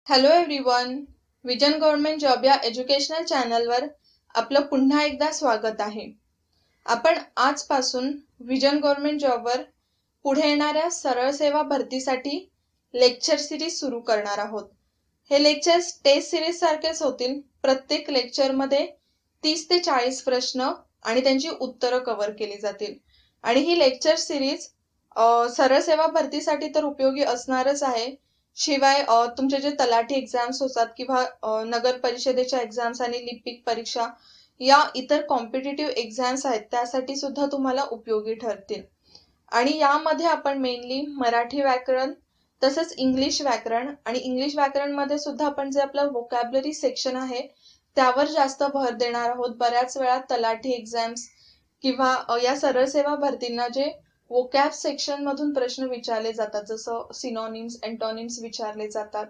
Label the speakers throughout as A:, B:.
A: Hello everyone, vision government job या educational चॅनलवर आपलं पुन्हा एकदा स्वागत आहे. आपण आजपासून विजन गव्हर्नमेंट जॉबवर पुढे येणाऱ्या सरळ सेवा भरतीसाठी लेक्चर सिरीज सुरू करणार आहोत. हे लेक्चर्स टेस्ट सिरीज सारखेच होतील. प्रत्येक लेक्चरमध्ये 30 ते 40 प्रश्न आणि त्यांची उत्तरं कव्हर केली जातील. आणि ही लेक्चर सिरीज सरळ सेवा भरतीसाठी तर उपयोगी असणारच आहे. शिवाय तुमचे जे तलाठी एक्झाम्स होतात किंवा नगर परिषदेच्या एक्झाम्स आणि लिपिक परीक्षा या इतर कॉम्पिटिटिव्ह एक्झाम्स आहेत त्यासाठी सुद्धा तुम्हाला उपयोगी ठरतील. आणि यामध्ये आपण मेनली मराठी व्याकरण तसंच इंग्लिश व्याकरण आणि इंग्लिश व्याकरण मध्ये सुद्धा आपण जे आपलं व्होकॅब्युलरी सेक्शन आहे त्यावर जास्त भर देणार आहोत. बऱ्याच वेळा तलाठी एक्झाम्स किंवा या सरळ सेवा भरतींना जे वोकॅब सेक्शन मधून प्रश्न विचारले जातात, जसं सिनोनिम्स एंटोनिम्स विचारले जातात,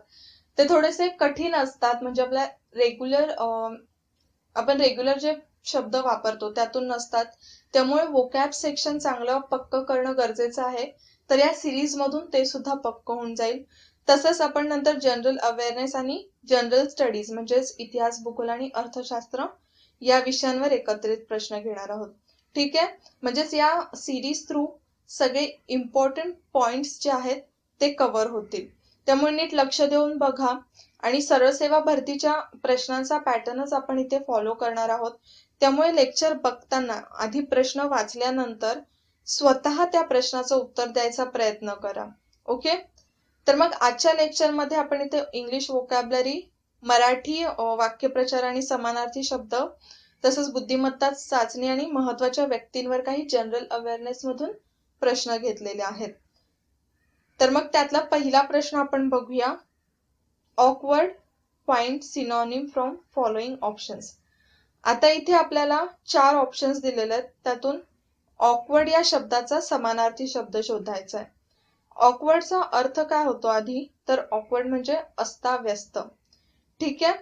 A: ते थोडेसे कठीण असतात. म्हणजे आपल्या आपण रेग्युलर जे शब्द वापरतो त्यातून नसतात. त्यामुळे वोकॅब सेक्शन चांगलं पक्क करणं गरजेचं आहे. तर या सिरीज मधून ते सुद्धा पक्क होऊन जाईल. तसंच आपण नंतर जनरल अवेअरनेस आणि जनरल स्टडीज म्हणजेच इतिहास, भूगोल आणि अर्थशास्त्र या विषयांवर एकत्रित प्रश्न घेणार आहोत. ठीक आहे, म्हणजेच या सिरीज थ्रू सगळे इम्पॉर्टंट पॉइंट्स जे आहेत ते कव्हर होतील. त्यामुळे नीट लक्ष देऊन बघा. आणि सरळ सेवा भरतीच्या प्रश्नांचा पॅटर्नच आपण इथे फॉलो करणार आहोत. त्यामुळे लेक्चर बघताना आधी प्रश्न वाचल्यानंतर स्वतः त्या प्रश्नाचं उत्तर द्यायचा प्रयत्न करा. ओके, तर मग आजच्या लेक्चरमध्ये आपण इथे इंग्लिश वोकॅब्युलरी, मराठी वाक्यप्रचार आणि समानार्थी शब्द, तसंच बुद्धिमत्ता चाचणी आणि महत्त्वाच्या व्यक्तींवर काही जनरल अवेअरनेस मधून प्रश्न घेतलेले आहेत. तर मग त्यातला पहिला प्रश्न आपण बघूया. Awkward find synonym from following options. आता इथे आपल्याला 4 ऑप्शन्स दिलेले आहेत. त्यातून ऑकवर्ड या शब्दाचा समानार्थी शब्द शोधायचा आहे. ऑकवर्डचा अर्थ काय होतो आधी, तर ऑकवर्ड म्हणजे अस्ताव्यस्त. ठीक आहे,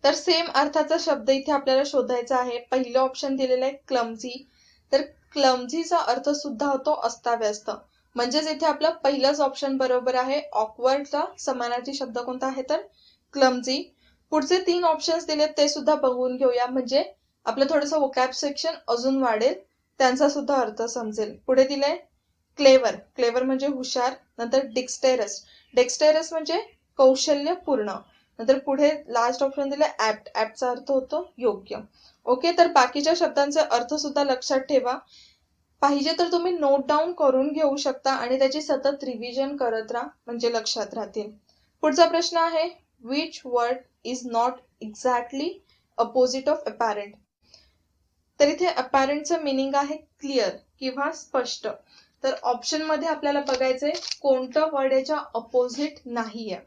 A: तर सेम अर्थाचा शब्द इथे आपल्याला शोधायचा आहे. पहिलं ऑप्शन दिलेलं आहे क्लमझी. तर क्लमझीचा अर्थ सुद्धा होतो अस्ताव्यस्त. म्हणजेच इथे आपलं पहिलंच ऑप्शन बरोबर आहे. ऑकवर्डचा समानार्थी शब्द कोणता आहे, तर क्लमझी. पुढचे 3 ऑप्शन्स दिलेत ते सुद्धा बघून घेऊया, म्हणजे आपलं थोडंसं वोकॅब सेक्शन अजून वाढेल, त्यांचा सुद्धा अर्थ समजेल. पुढे दिलंय क्लेवर. क्लेवर म्हणजे हुशार. नंतर डिक्स्टेरस. डिक्स्टेरस म्हणजे कौशल्यपूर्ण. नंतर पुढे लास्ट ऑप्शन दिले ऍप्ट. ऍप्टचा अर्थ होतो योग्य. ओके, तर बाकीच्या शब्दांचे अर्थ सुद्धा लक्षात ठेवा. पाहिजे तर तुम्ही नोट डाऊन करून घेऊ शकता आणि त्याची सतत रिव्हिजन करत राहा, म्हणजे लक्षात राहतील. पुढचा प्रश्न आहे, which word is not exactly opposite of apparent. तर इथे अपॅरेंटचं मिनिंग आहे क्लिअर किंवा स्पष्ट. तर ऑप्शन मध्ये आपल्याला बघायचंय कोणतं वर्ड याच्या अपोजिट नाहीये.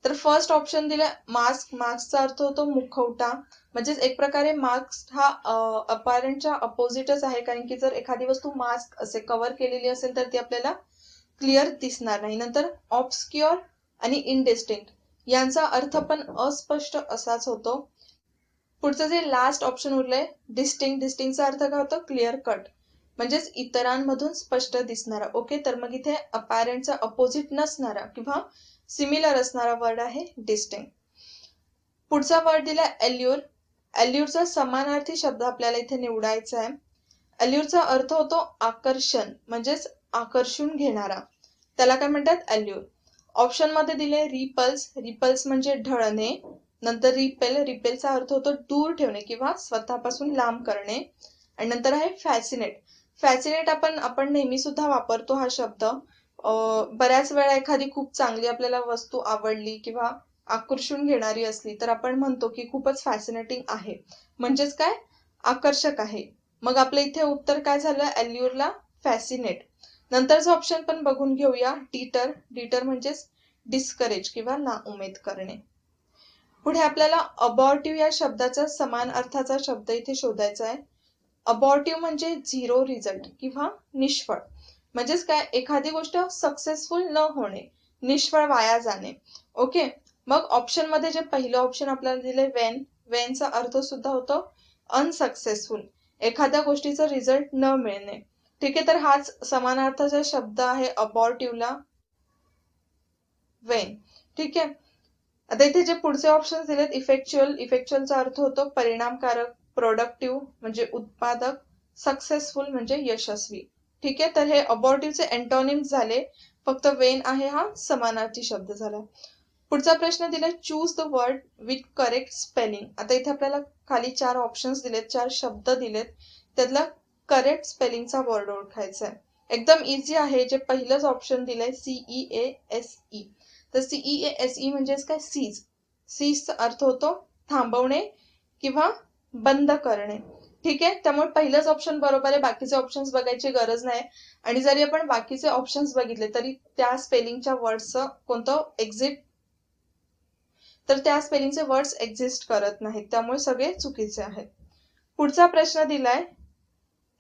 A: तर फर्स्ट ऑप्शन दिलं मास्क. मास्कचा अर्थ होतो मुखवटा. म्हणजेच एक प्रकारे मास्क हा अपॅरेंटच्या अपोजिटच आहे, कारण की जर एखादी वस्तू मास्क असे कव्हर केलेली असेल तर ती आपल्याला क्लिअर दिसणार नाही. नंतर ऑब्स्क्युअर आणि इनडिस्टिंक्ट यांचा अर्थ पण अस्पष्ट असाच होतो. पुढचं जे लास्ट ऑप्शन उरलंय डिस्टिंक्ट. डिस्टिंक्टचा अर्थ काय होतो, क्लिअर कट, म्हणजेच इतरांमधून स्पष्ट दिसणारा. ओके, तर मग इथे अपॅरेंटचा अपोजिट नसणारा किंवा सिमिलर असणारा वर्ड आहे डिस्टिंक्ट. पुढचा वर्ड दिला एल्युर. एल्युरचा समानार्थी शब्द आपल्याला इथे निवडायचा आहे. एल्युरचा अर्थ होतो आकर्षण, म्हणजेच आकर्षून घेणारा. त्याला काय म्हणतात, एल्युर. ऑप्शन मध्ये दिले रिपल्स. रिपल्स म्हणजे ढळणे. नंतर रिपेल. रिपेलचा अर्थ होतो दूर ठेवणे किंवा स्वतःपासून लांब करणे. आणि नंतर आहे फॅसिनेट. फॅसिनेट आपण नेहमी सुद्धा वापरतो हा शब्द. बऱ्याच वेळा एखादी खूप चांगली आपल्याला वस्तू आवडली किंवा आकर्षून घेणारी असली तर आपण म्हणतो की खूपच फॅसिनेटिंग आहे, म्हणजेच काय, आकर्षक आहे. मग आपलं इथे उत्तर काय झालं, एल्युरला फॅसिनेट. नंतरचं ऑप्शन पण बघून घेऊया, डिटर. डिटर म्हणजेच डिस्करेज किंवा नाउमेद करणे. पुढे आपल्याला अबॉर्टिव्ह या शब्दाचा समान अर्थाचा शब्द इथे शोधायचा आहे. अबॉर्टिव्ह म्हणजे झिरो रिझल्ट किंवा निष्फळ. म्हणजेच काय, एखादी गोष्ट सक्सेसफुल न होणे, निष्फळ वाया जाणे. ओके, मग ऑप्शन मध्ये जे पहिलं ऑप्शन आपल्याला दिले वेन. वेनचा अर्थ सुद्धा होतो अनसक्सेसफुल, एखाद्या गोष्टीचा रिझल्ट न मिळणे. ठीक आहे, तर हाच समानार्थाचा शब्द आहे अबॉर्टिव्हला. वेन. ठीक आहे. आता इथे जे पुढचे ऑप्शन्स दिलेत, इफेक्च्युअल, इफेक्च्युअलचा अर्थ होतो परिणामकारक, प्रोडक्टिव्ह म्हणजे उत्पादक, सक्सेसफुल म्हणजे यशस्वी. ठीक आहे. तर हे अबॉर्टिव्हचे एंटोनिम्स झाले, फक्त वेन आहे हा समानार्थी शब्द झाला. पुढचा प्रश्न दिलाय, choose the word with correct spelling. आता इथे आपल्याला खाली 4 ऑप्शन्स दिलेत, 4 शब्द दिलेत, त्यातला करेक्ट स्पेलिंगचा वर्ड ओळखायचा आहे. एकदम इझी आहे. जे पहिलंच ऑप्शन दिलंय CEASE, तर CEASE म्हणजेच काय, सीज. सीजचा अर्थ होतो थांबवणे किंवा बंद करणे. ठीक आहे. त्यामुळे पहिलंच ऑप्शन बरोबर आहे, बाकीचे ऑप्शन्स बघायची गरज नाही. आणि जरी आपण बाकीचे ऑप्शन्स बघितले तरी त्या स्पेलिंगच्या वर्ड्सचं कोणतं तर त्या स्पेलिंगचे वर्ड्स एक्झिस्ट करत नाहीत, त्यामुळे सगळे चुकीचे आहेत. पुढचा प्रश्न दिलाय,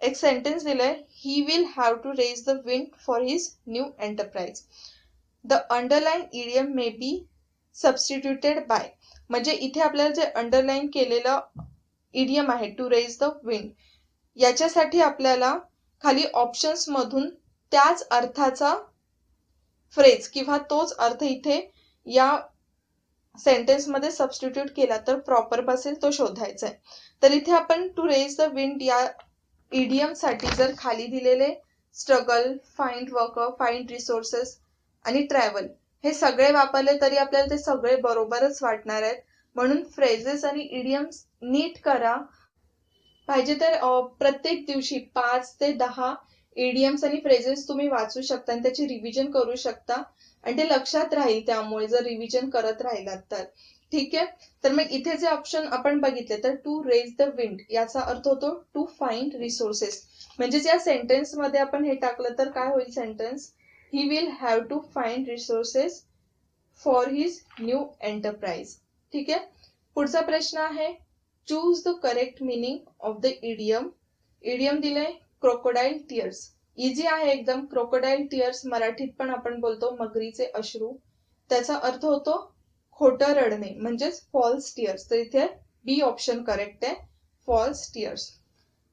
A: एक सेंटेन्स दिलाय, he will have to raise the wind for his new enterprise. The underlined idiom may be substituted by. म्हणजे इथे आपल्याला जे अंडरलाइन केलेलं इडियम आहे टू रेज द विंड, याच्यासाठी आपल्याला खाली ऑप्शन्स मधून त्याच अर्थाचा फ्रेज किंवा तोच अर्थ इथे या सेंटेन्स मध्ये सबस्टिट्यूट केला तर प्रॉपर बसेल, तो शोधायचा आहे. तर इथे आपण टू रेज द विंड या इडियम साठी जर खाली दिलेले struggle, find worker, find resources आणि ट्रॅव्हल हे सगळे वापरले तरी आपल्याला ते सगळे बरोबरच वाटणार आहेत. म्हणून फ्रेजेस आणि इडियम्स नीट करा. पाहिजे तर प्रत्येक दिवशी 5 ते 10 इडियम्स आणि फ्रेजेस तुम्ही वाचू शकता आणि त्याची रिव्हिजन करू शकता आणि ते लक्षात राहील त्यामुळे, जर रिव्हिजन करत राहिलात तर. ठीक आहे. तर मग इथे जे ऑप्शन आपण बघितले, तर टू रेज द विंड याचा अर्थ होतो टू फाइंड रिसोर्सेस. म्हणजेच या सेंटेन्स मध्ये आपण हे टाकलं तर काय होईल sentence, he will have to find resources for his new enterprise. ठीक आहे. पुढचा प्रश्न आहे, choose the correct meaning of the idiom. Idiom दिलंय क्रोकोडाईल टीयर्स. इझी आहे एकदम. क्रोकोडाईल टीयर्स मराठीत पण आपण बोलतो मगरीचे अश्रू. त्याचा अर्थ होतो खोटं रडणे, म्हणजेच फॉल्स टीयर्स. तर इथे बी ऑप्शन करेक्ट आहे, फॉल्स टीयर्स.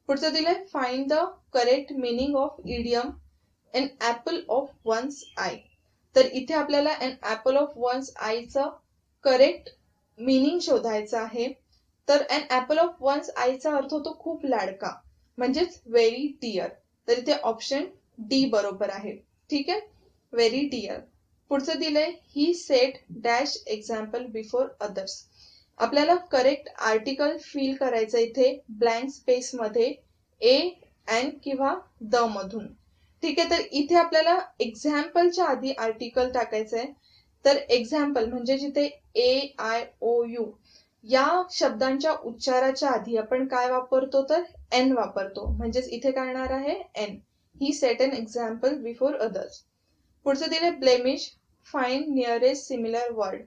A: पुढचं दिलंय, find the correct meaning of idiom an apple of one's eye. तर इथे आपल्याला एन ऍपल ऑफ वन्स आयचं करेक्ट मीनिंग शोधायचं आहे. तर एन ऍपल ऑफ वन्स आयचा अर्थ होतो खूप लाडका, म्हणजेच व्हेरी डिअर. तर इथे ऑप्शन डी बरोबर आहे. ठीक आहे, व्हेरी डिअर. पुढचं दिलंय, he set dash example before others. आपल्याला करेक्ट आर्टिकल फिल करायचं इथे ब्लँक स्पेस मध्ये ए, एन किंवा द मधून. ठीक आहे. तर इथे आपल्याला एक्झाम्पलच्या आधी आर्टिकल टाकायचं आहे. तर एक्झाम्पल म्हणजे जिथे AIOU या शब्दांच्या उच्चाराच्या आधी आपण काय वापरतो, तर एन वापरतो. म्हणजेच इथे काय येणार आहे, N. He set an example before others. पुढचं दिले, blemish, find nearest similar word.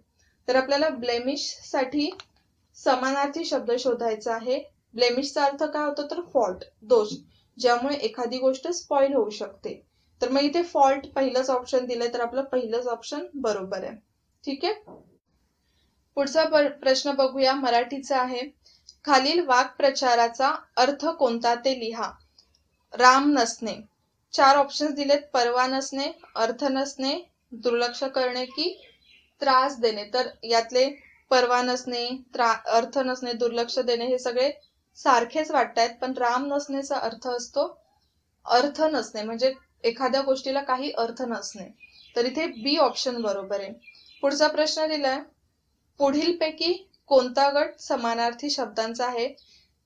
A: तर आपल्याला ब्लेमिश साठी समानार्थी शब्द शोधायचा आहे. ब्लेमिशचा अर्थ काय होतो, तर फॉल्ट, दोष, ज्यामुळे एखादी गोष्ट स्पॉइल होऊ शकते. तर मग इथे फॉल्ट पहिलंच ऑप्शन दिलंय, तर आपलं पहिलंच ऑप्शन बरोबर आहे. ठीक आहे. पुढचा प्रश्न बघूया, मराठीचा आहे. खालील वाक्प्रचाराचा अर्थ कोणता ते लिहा. राम नसणे. 4 ऑप्शन्स दिलेत, परवा नसणे, अर्थ नसणे, दुर्लक्ष करणे की त्रास देणे. तर यातले परवा नसणे, अर्थ नसणे, दुर्लक्ष देणे हे सगळे सारखेच वाटतायत, पण राम नसण्याचा अर्थ असतो अर्थ नसणे, म्हणजे एखाद्या गोष्टीला काही अर्थ नसणे. तर इथे बी ऑप्शन बरोबर आहे. पुढचा प्रश्न दिलाय, पुढीलपैकी कोणता गट समानार्थी शब्दांचा आहे.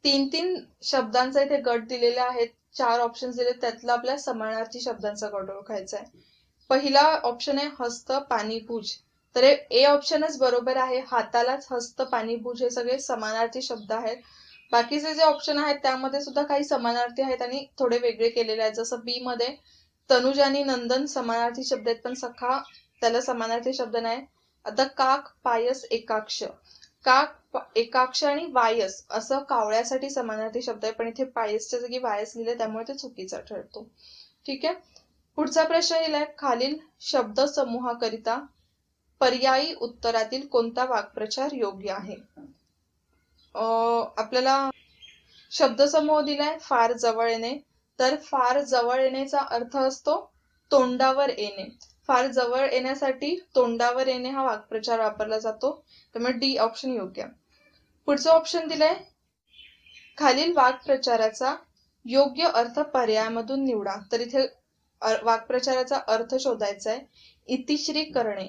A: 3 शब्दांचा इथे गट दिलेले आहेत, 4 ऑप्शन्स दिले, त्यातला आपल्या समानार्थी शब्दांचा गट ओळखायचा आहे. पहिला ऑप्शन आहे हस्त, पाणी, भुज. तर ए ऑप्शनच बरोबर आहे. हातालाच हस्त, पाणी, भुज हे सगळे समानार्थी शब्द आहेत. बाकीचे जे ऑप्शन आहेत त्यामध्ये सुद्धा काही समानार्थी आहेत आणि थोडे वेगळे केलेले आहेत. जसं बी मध्ये तनुज आणि नंदन समानार्थी शब्द आहेत, पण सखा त्याला समानार्थी शब्द नाही. आता काक, पायस, एकाक्ष. काक, एकाक्ष आणि वायस असं कावळ्यासाठी समानार्थी शब्द आहे, पण इथे पायसच्या जागी वायस लिहिले त्यामुळे ते चुकीचा ठरतो. ठीक आहे. पुढचा प्रश्न दिलाय, खालील शब्द समूहाकरिता पर्यायी उत्तरातील कोणता वाक्प्रचार योग्य आहे. आपल्याला शब्दसमूह दिलाय फार जवळ येणे. तर फार जवळ येण्याचा अर्थ असतो तोंडावर येणे. फार जवळ येण्यासाठी तोंडावर येणे हा वाक्प्रचार वापरला जातो, त्यामुळे डी ऑप्शन योग्य. पुढचं ऑप्शन दिलंय, खालील वाक्प्रचाराचा योग्य अर्थ पर्यायामधून निवडा. तर इथे वाक्प्रचाराचा अर्थ शोधायचा आहे. इतिश्री करणे.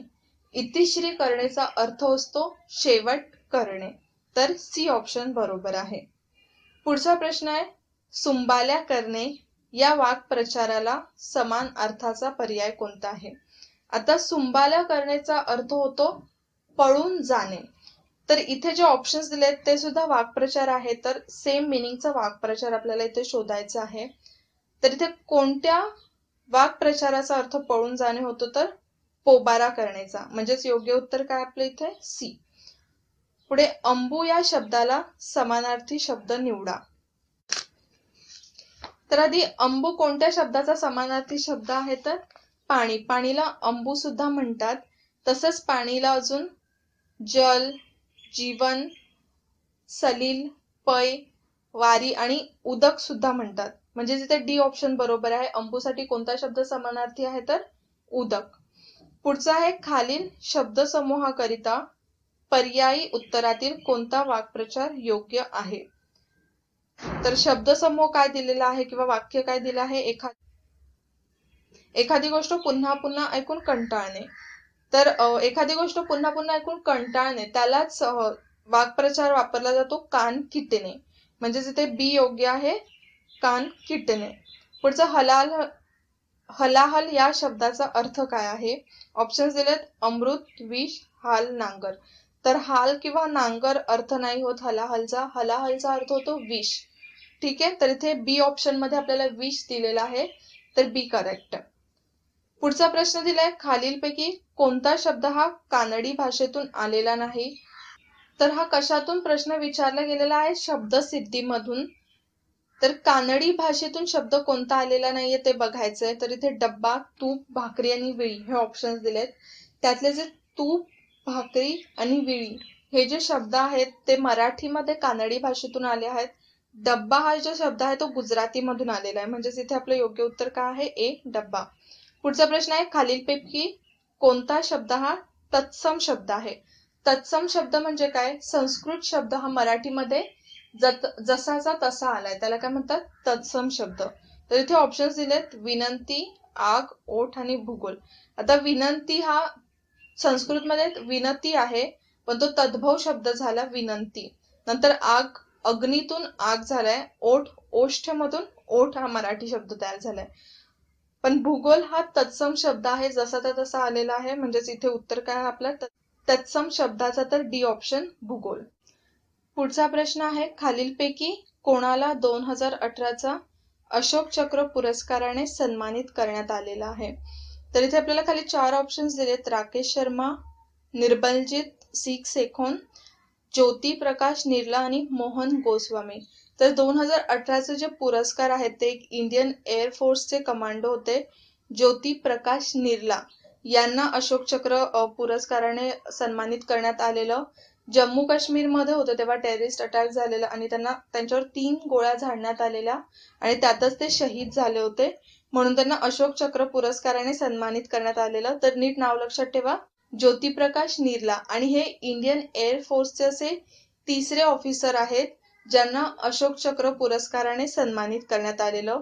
A: इतिश्री करणेचा अर्थ असतो शेवट करणे, तर सी ऑप्शन बरोबर आहे. पुढचा प्रश्न आहे, सुंबाल्या करणे या वाक्प्रचाराला समान अर्थाचा पर्याय कोणता आहे? आता सुंबाल्या करण्याचा अर्थ होतो पळून जाणे. तर इथे जे ऑप्शन्स दिलेत ते सुद्धा वाक्प्रचार आहे, तर सेम मिनिंगचा वाक्प्रचार आपल्याला इथे शोधायचा आहे. तर इथे कोणत्या वाक्प्रचाराचा अर्थ पळून जाणे होतो? तर पोबारा करण्याचा, म्हणजेच योग्य उत्तर काय आपलं इथे सी. पुढे अंबू या शब्दाला समानार्थी शब्द निवडा. तर आधी अंबू कोणत्या शब्दाचा समानार्थी शब्द आहे? तर पाणी. पाणीला अंबू सुद्धा म्हणतात. तसंच पाणीला अजून जल, जीवन, सलील, पय, वारी आणि उदक सुद्धा म्हणतात. म्हणजे इथे डी ऑप्शन बरोबर आहे. अंबूसाठी कोणता शब्द समानार्थी आहे? तर उदक. पुढचा आहे, खालील शब्दसमूहाकरिता पर्यायी उत्तरातील कोणता वाक्प्रचार योग्य आहे? तर शब्दसमूह काय दिलेला आहे किंवा वाक्य काय दिलं आहे? एखादी गोष्ट पुन्हा पुन्हा ऐकून कंटाळणे. तर एखादी गोष्ट पुन्हा पुन्हा ऐकून कंटाळणे त्यालाच वाक्प्रचार वापरला जातो कान किटणे. म्हणजेच इथे बी योग्य आहे, कान किटणे. पुढचा हलाहल या शब्दाचा अर्थ काय आहे? ऑप्शन्स दिलेत, अमृत, विष, हाल, नांगर. तर हाल किंवा नांगर अर्थ नाही होत हलाहलचा. हलाहलचा अर्थ होतो विष. ठीक आहे, तर इथे बी ऑप्शन मध्ये आपल्याला विष दिलेला आहे, तर बी करेक्ट. पुढचा प्रश्न दिलाय, खालीलपैकी कोणता शब्द हा कानडी भाषेतून आलेला नाही? तर हा कशातून प्रश्न विचारला गेलेला आहे? शब्दसिद्धीमधून. तर कानडी भाषेतून शब्द कोणता आलेला नाहीये ते बघायचंय. तर इथे डब्बा, तूप, भाकरी आणि विळी हे ऑप्शन्स दिलेत. त्यातले जे तूप, भाकरी आणि विळी हे जे शब्द आहेत ते मराठीमध्ये कानडी भाषेतून आले आहेत. डब्बा हा जो शब्द आहे तो गुजराती मधून आलेला आहे. म्हणजेच इथे आपलं योग्य उत्तर काय आहे? ए, डब्बा. पुढचा प्रश्न आहे, खालीलपैकी कोणता शब्द हा तत्सम शब्द आहे? तत्सम शब्द म्हणजे काय? संस्कृत शब्द हा मराठीमध्ये जसाचा तसा आलाय, त्याला काय म्हणतात? तत्सम शब्द. तर इथे ऑप्शन्स दिलेत, विनंती, आग, ओठ आणि भूगोल. आता विनंती हा संस्कृतमध्ये विनती आहे, पण तो तद्भव शब्द झाला विनंती. नंतर आग, अग्नीतून आग झालाय. ओठ, ओष्ठमधून ओठ हा मराठी शब्द तयार झालाय. पण भूगोल हा तत्सम शब्द आहे, जसा तसा आलेला आहे. म्हणजेच इथे उत्तर काय आहे आपलं तत्सम शब्दाचा? तर डी ऑप्शन, भूगोल. पुढचा प्रश्न आहे, खालीलपैकी कोणाला 2018चा अशोक चक्र पुरस्काराने सन्मानित करण्यात आलेला आहे? तर इथे आपल्याला खाली 4 ऑप्शन्स दिलेत, राकेश शर्मा, निर्बलजीत सिंग सेखोन, ज्योती प्रकाश निर्ला आणि मोहन गोस्वामी. तर 2018चे जे पुरस्कार आहेत ते इंडियन एअर फोर्सचे कमांडो होते ज्योती प्रकाश निर्ला यांना अशोक चक्र पुरस्काराने सन्मानित करण्यात आलेलं. जम्मू काश्मीर मध्ये होतं तेव्हा टेररिस्ट अटॅक झालेला आणि त्यांच्यावर 3 गोळ्या झाडण्यात आलेल्या आणि त्यातच ते शहीद झाले होते, म्हणून त्यांना अशोक चक्र पुरस्काराने सन्मानित करण्यात आलेलं. तर नीट नाव लक्षात ठेवा, ज्योती प्रकाश निर्ला. आणि हे इंडियन एअर फोर्सचे असे 3रे ऑफिसर आहेत ज्यांना अशोक चक्र पुरस्काराने सन्मानित करण्यात आलेलं.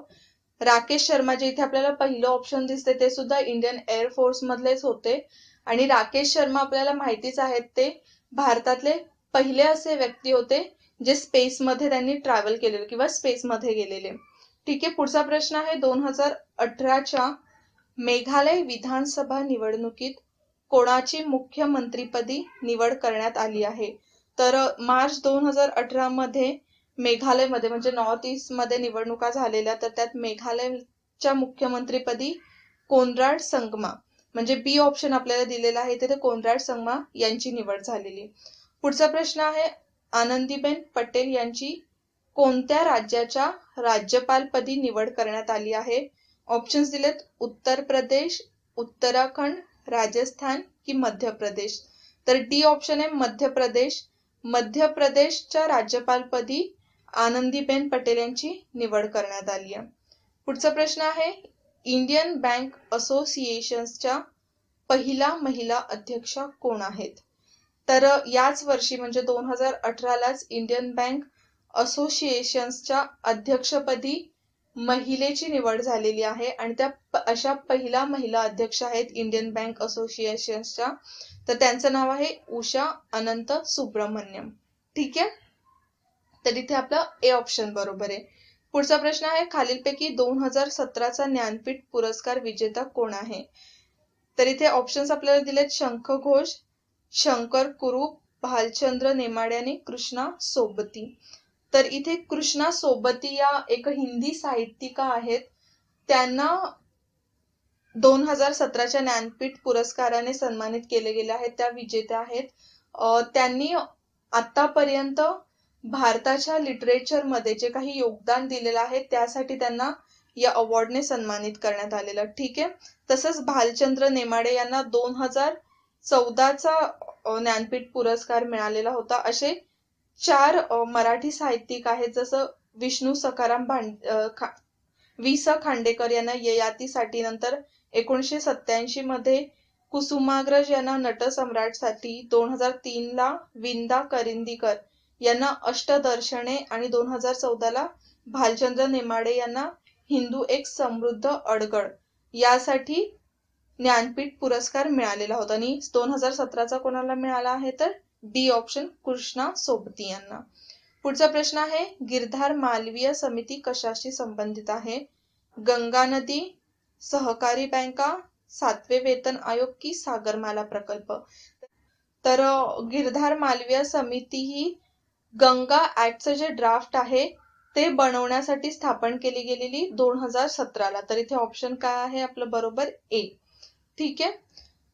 A: राकेश शर्मा जे इथे आपल्याला पहिलं ऑप्शन दिसते ते सुद्धा इंडियन एअर फोर्स मधलेच होते. आणि राकेश शर्मा आपल्याला माहितीच आहेत, ते भारतातले पहिले असे व्यक्ती होते जे स्पेस मध्ये त्यांनी ट्रॅव्हल केलेले किंवा स्पेस मध्ये गेलेले. ठीक आहे, पुढचा प्रश्न आहे, 2018च्या मेघालय विधानसभा निवडणुकीत कोणाची मुख्यमंत्रीपदी निवड करण्यात आली आहे? तर मार्च 2018 मध्ये मेघालयमध्ये म्हणजे नॉर्थ ईस्ट मध्ये निवडणुका झालेल्या, तर त्यात मेघालयच्या मुख्यमंत्रीपदी कोनराड संगमा म्हणजे बी ऑप्शन आपल्याला दिलेला आहे, तिथे कोनराड संगमा यांची निवड झालेली. पुढचा प्रश्न आहे, आनंदीबेन पटेल यांची कोणत्या राज्याच्या राज्यपालपदी निवड करण्यात आली आहे? ऑप्शन्स दिलेत, उत्तर प्रदेश, उत्तराखंड, राजस्थान की मध्य प्रदेश. तर डी ऑप्शन आहे मध्य प्रदेश. मध्य प्रदेशच्या राज्यपालपदी आनंदीबेन पटेल यांची निवड करण्यात आली आहे. पुढचा प्रश्न आहे, इंडियन बँक असोसिएशनच्या पहिला महिला अध्यक्ष कोण आहेत? तर याच वर्षी म्हणजे 2018लाच इंडियन बँक असोसिएशन्सच्या अध्यक्षपदी महिलेची निवड झालेली आहे आणि त्या अशा पहिला महिला अध्यक्ष आहेत इंडियन बँक असोसिएशन्सच्या. तर त्यांचं नाव आहे उषा अनंत सुब्रमण्यम. ठीक आहे, तर इथे आपलं ए ऑप्शन बरोबर आहे. पुढचा प्रश्न आहे, खालीलपैकी 2017चा ज्ञानपीठ पुरस्कार विजेता कोण आहे? तर इथे ऑप्शन्स आपल्याला दिलेत, शंख घोष, शंकर कुरूप, भालचंद्र नेमाडे आणि कृष्णा सोबती. तर इथे कृष्णा सोबती या एक हिंदी साहित्यिका आहेत. त्यांना 2017च्या ज्ञानपीठ पुरस्काराने सन्मानित केले गेले आहेत. त्या विजेत्या आहेत. त्यांनी आतापर्यंत भारताच्या लिटरेचर मध्ये जे काही योगदान दिलेलं आहे त्यासाठी त्यांना या अवॉर्डने सन्मानित करण्यात आलेलं. ठीक आहे, तसंच भालचंद्र नेमाडे यांना 2014चा ज्ञानपीठ पुरस्कार मिळालेला होता. असे 4 मराठी साहित्यिक आहेत, जसं विष्णू सखाराम वि स खांडेकर यांना ययातीसाठी, नंतर 1987 मध्ये कुसुमाग्रज यांना नटसम्राटसाठी, 2003ला विंदा करंदीकर यांना अष्टदर्शने आणि 2014ला भालचंद्र नेमाडे यांना हिंदू एक समृद्ध अडगळ यासाठी ज्ञानपीठ पुरस्कार मिळालेला होता. आणि 2017चा कोणाला मिळाला आहे? तर डी ऑप्शन, कृष्णा सोबती यांना. पुढचा प्रश्न आहे, गिरधार मालवीय समिती कशाशी संबंधित आहे? गंगा नदी, सहकारी बँका, 7वे वेतन आयोग की सागरमाला प्रकल्प? तर गिरधार मालवीय समिती ही गंगा ऍक्टचं जे ड्राफ्ट आहे ते बनवण्यासाठी स्थापन केली गेलेली 2017ला. तर इथे ऑप्शन काय आहे आपलं? बरोबर ए. ठीक आहे,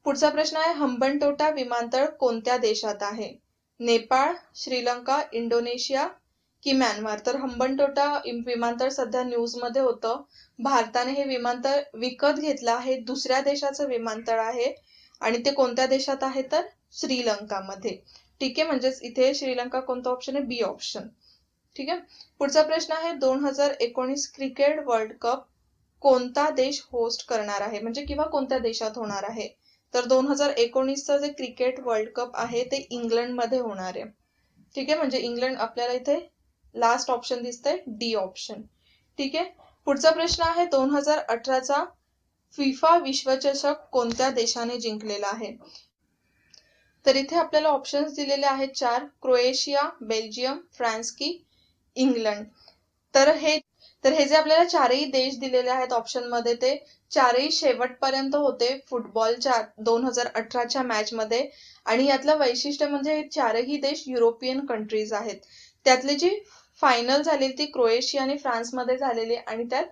A: पुढचा प्रश्न आहे, हंबनटोटा विमानतळ कोणत्या देशात आहे? नेपाळ, श्रीलंका, इंडोनेशिया की म्यानमार? तर हंबनटोटा विमानतळ सध्या न्यूज मध्ये होतं. भारताने हे विमानतळ विकत घेतलं आहे. दुसऱ्या देशाचं विमानतळ आहे आणि ते कोणत्या देशात आहे? तर श्रीलंकामध्ये. ठीक आहे, म्हणजेच इथे श्रीलंका कोणता ऑप्शन आहे? बी ऑप्शन. ठीक आहे, पुढचा प्रश्न आहे, 2019 क्रिकेट वर्ल्ड कप कोणता देश होस्ट करणार आहे? म्हणजे किंवा कोणत्या देशात होणार आहे? तर 2019चं जे क्रिकेट वर्ल्ड कप आहे ते इंग्लंड मध्ये होणार आहे. ठीक आहे, म्हणजे इंग्लंड आपल्याला इथे लास्ट ऑप्शन दिसतंय, डी ऑप्शन. ठीक आहे, पुढचा प्रश्न आहे, 2018चा फिफा विश्वचषक कोणत्या देशाने जिंकलेला आहे? तर इथे आपल्याला ऑप्शन्स दिलेले आहेत 4, क्रोएशिया, बेल्जियम, फ्रान्स की इंग्लंड. तर हे जे आपल्याला 4ही देश दिलेले आहेत ऑप्शन मध्ये ते 4ही शेवटपर्यंत होते फुटबॉलच्या 2018च्या मॅच मध्ये. आणि यातलं वैशिष्ट्य म्हणजे हे 4ही देश युरोपियन कंट्रीज आहेत. त्यातली जी फायनल झालेली ती क्रोएशिया आणि फ्रान्स मध्ये झालेली आणि त्यात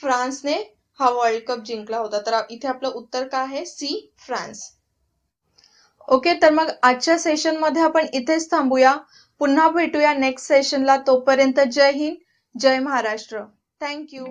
A: फ्रान्सने हा वर्ल्ड कप जिंकला होता. तर इथे आपलं उत्तर काय आहे? C, France. ओके, तर मग आजच्या सेशन मध्ये आपण इथेच थांबूया. पुन्हा भेटूया नेक्स्ट सेशनला. तोपर्यंत जय हिंद, जय महाराष्ट्र. थँक्यू.